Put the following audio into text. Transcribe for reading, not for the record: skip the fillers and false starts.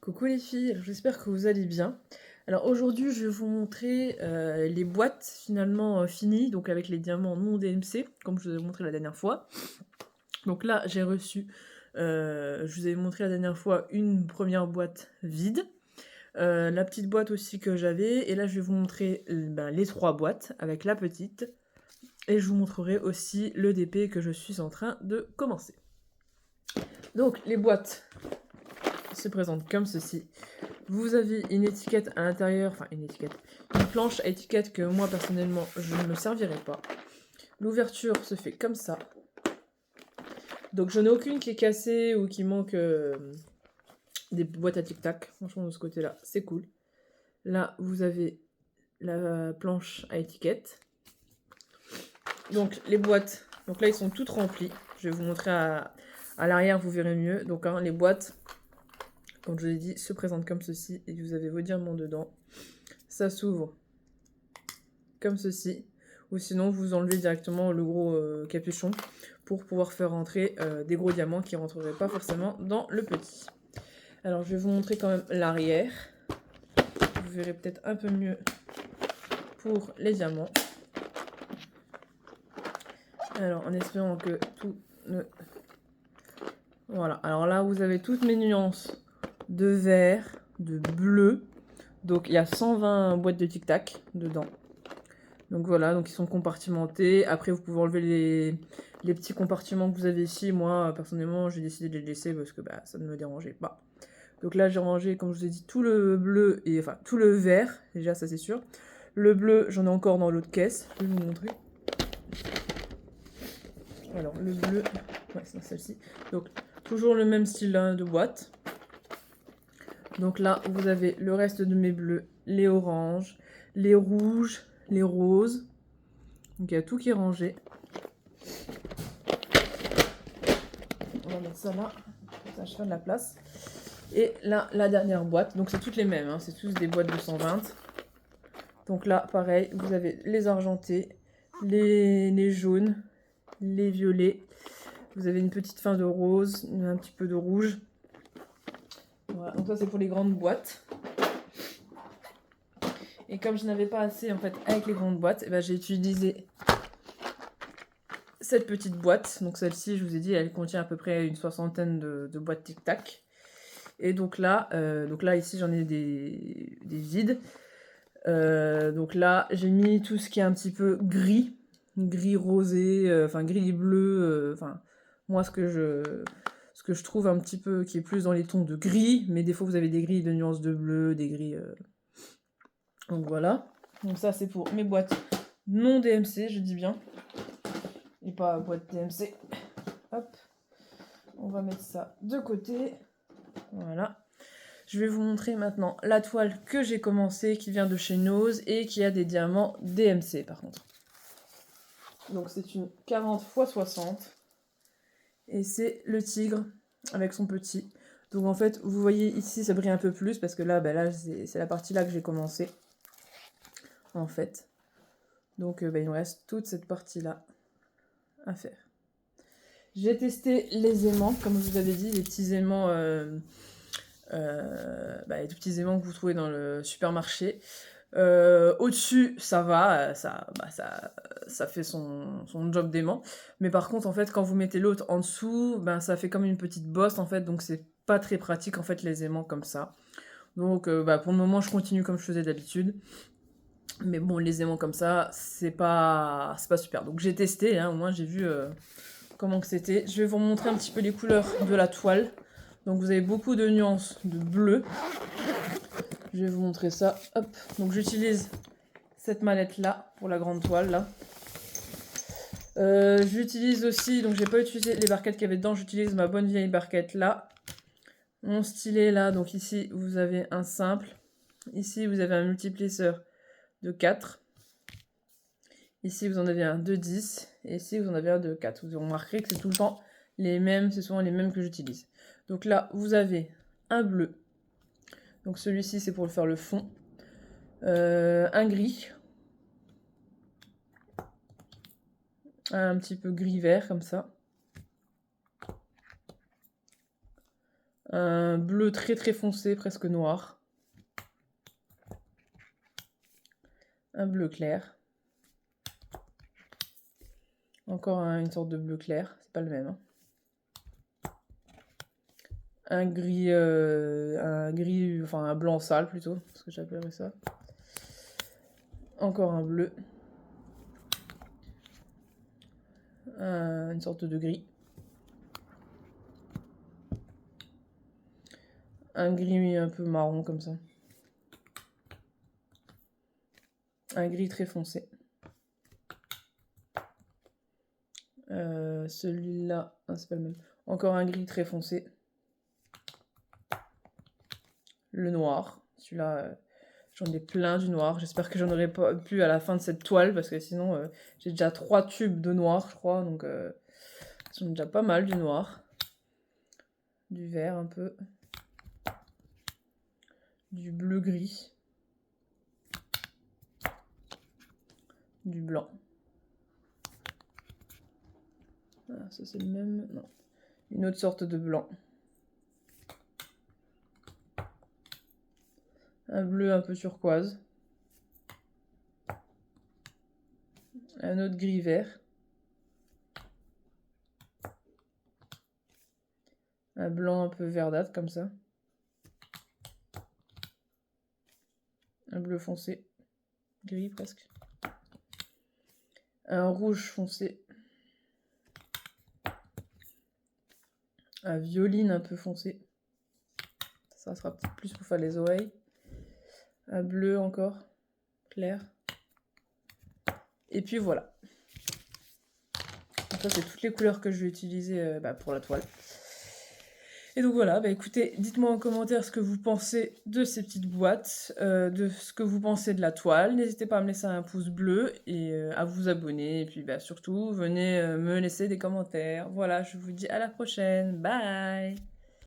Coucou les filles, alors j'espère que vous allez bien. Alors aujourd'hui je vais vous montrer les boîtes finalement finies, donc avec les diamants non DMC, comme je vous ai montré la dernière fois. Donc là j'ai reçu, je vous ai montré la dernière fois une première boîte vide, la petite boîte aussi que j'avais, et là je vais vous montrer les 3 boîtes avec la petite, et je vous montrerai aussi le DP que je suis en train de commencer. Donc les boîtes se présentent comme ceci. Vous avez une étiquette à l'intérieur, enfin une planche à étiquette que moi personnellement je ne me servirai pas. L'ouverture se fait comme ça. Donc je n'ai aucune qui est cassée ou qui manque des boîtes à tic-tac. Franchement de ce côté-là, c'est cool. Là vous avez la planche à étiquette. Donc les boîtes, donc là ils sont toutes remplies. Je vais vous montrer à l'arrière, vous verrez mieux. Donc les boîtes, comme je vous ai dit, se présentent comme ceci et vous avez vos diamants dedans. Ça s'ouvre comme ceci, ou sinon vous enlevez directement le gros capuchon pour pouvoir faire rentrer des gros diamants qui rentreraient pas forcément dans le petit. Alors je vais vous montrer quand même l'arrière, vous verrez peut-être un peu mieux pour les diamants. Alors en espérant que tout ne... Voilà, alors là vous avez toutes mes nuances de vert, de bleu, donc il y a 120 boîtes de tic-tac dedans. Donc voilà, donc ils sont compartimentés. Après, vous pouvez enlever les petits compartiments que vous avez ici. Moi, personnellement, j'ai décidé de les laisser parce que ça ne me dérangeait pas. Donc là, j'ai rangé, comme je vous ai dit, tout le bleu et enfin tout le vert. Déjà, ça c'est sûr. Le bleu, j'en ai encore dans l'autre caisse. Je vais vous montrer. Alors, le bleu, ouais, c'est celle-ci. Donc, toujours le même style de boîte. Donc là, vous avez le reste de mes bleus, les oranges, les rouges, les roses. Donc il y a tout qui est rangé. On va mettre ça là, ça je fais de la place. Et là, la dernière boîte, donc c'est toutes les mêmes, hein, c'est tous des boîtes de 120. Donc là, pareil, vous avez les argentés, les jaunes, les violets. Vous avez une petite fin de rose, un petit peu de rouge. Voilà, donc ça c'est pour les grandes boîtes. Et comme je n'avais pas assez en fait avec les grandes boîtes, j'ai utilisé cette petite boîte. Donc celle-ci, je vous ai dit, elle contient à peu près une soixantaine de boîtes tic-tac. Et donc là ici j'en ai des vides. Donc là j'ai mis tout ce qui est un petit peu gris rosé, enfin gris bleu, enfin moi ce que je trouve un petit peu qui est plus dans les tons de gris, mais des fois vous avez des gris de nuances de bleu, des gris. Donc voilà. Donc ça c'est pour mes boîtes non DMC, je dis bien. Et pas boîte DMC. Hop. On va mettre ça de côté. Voilà. Je vais vous montrer maintenant la toile que j'ai commencée, qui vient de chez Nose et qui a des diamants DMC par contre. Donc c'est une 40 x 60 et c'est le tigre avec son petit. Donc en fait, vous voyez ici, ça brille un peu plus parce que là, là c'est la partie là que j'ai commencé en fait. Donc il me reste toute cette partie là à faire. J'ai testé les aimants, comme je vous avais dit, les petits aimants, les tout petits aimants que vous trouvez dans le supermarché. Au-dessus, ça va, ça fait son job d'aimant. Mais par contre, en fait, quand vous mettez l'autre en dessous, ça fait comme une petite bosse, en fait, donc c'est pas très pratique, en fait, les aimants comme ça. Donc, pour le moment, je continue comme je faisais d'habitude. Mais bon, les aimants comme ça, c'est pas super. Donc j'ai testé, hein, au moins j'ai vu comment que c'était. Je vais vous montrer un petit peu les couleurs de la toile. Donc vous avez beaucoup de nuances de bleu. Je vais vous montrer ça. Hop. Donc j'utilise cette mallette là pour la grande toile là. J'utilise aussi, donc j'ai pas utilisé les barquettes qu'il y avait dedans, j'utilise ma bonne vieille barquette là. Mon stylet là, donc ici vous avez un simple. Ici vous avez un multiplisseur de 4. Ici vous en avez un de 10. Et ici vous en avez un de 4. Vous remarquerez que c'est tout le temps les mêmes, c'est souvent les mêmes que j'utilise. Donc là vous avez un bleu. Donc celui-ci c'est pour faire le fond. Un gris. Un petit peu gris-vert comme ça. Un bleu très très foncé, presque noir. Un bleu clair. Encore une sorte de bleu clair, c'est pas le même. Hein. Un gris, enfin un blanc sale plutôt, ce que j'appellerais ça. Encore un bleu. Une sorte de gris. Un gris un peu marron comme ça. Un gris très foncé. Celui-là, c'est pas le même. Encore un gris très foncé. Le noir. Celui-là, j'en ai plein du noir. J'espère que j'en aurai pas plus à la fin de cette toile, parce que sinon, j'ai déjà 3 tubes de noir, je crois. Donc, j'en ai déjà pas mal du noir. Du vert un peu. Du bleu-gris. Du blanc. Ah, ça c'est le même. Non. Une autre sorte de blanc. Un bleu un peu turquoise. Un autre gris vert. Un blanc un peu verdâtre comme ça. Un bleu foncé. Gris presque. Un rouge foncé. Un violine un peu foncé. Ça sera peut-être plus pour faire les oreilles. Un bleu encore. Clair. Et puis voilà. Donc ça, c'est toutes les couleurs que je vais utiliser pour la toile. Et donc voilà, écoutez, dites-moi en commentaire ce que vous pensez de ces petites boîtes, de ce que vous pensez de la toile. N'hésitez pas à me laisser un pouce bleu et à vous abonner. Et puis surtout, venez me laisser des commentaires. Voilà, je vous dis à la prochaine. Bye!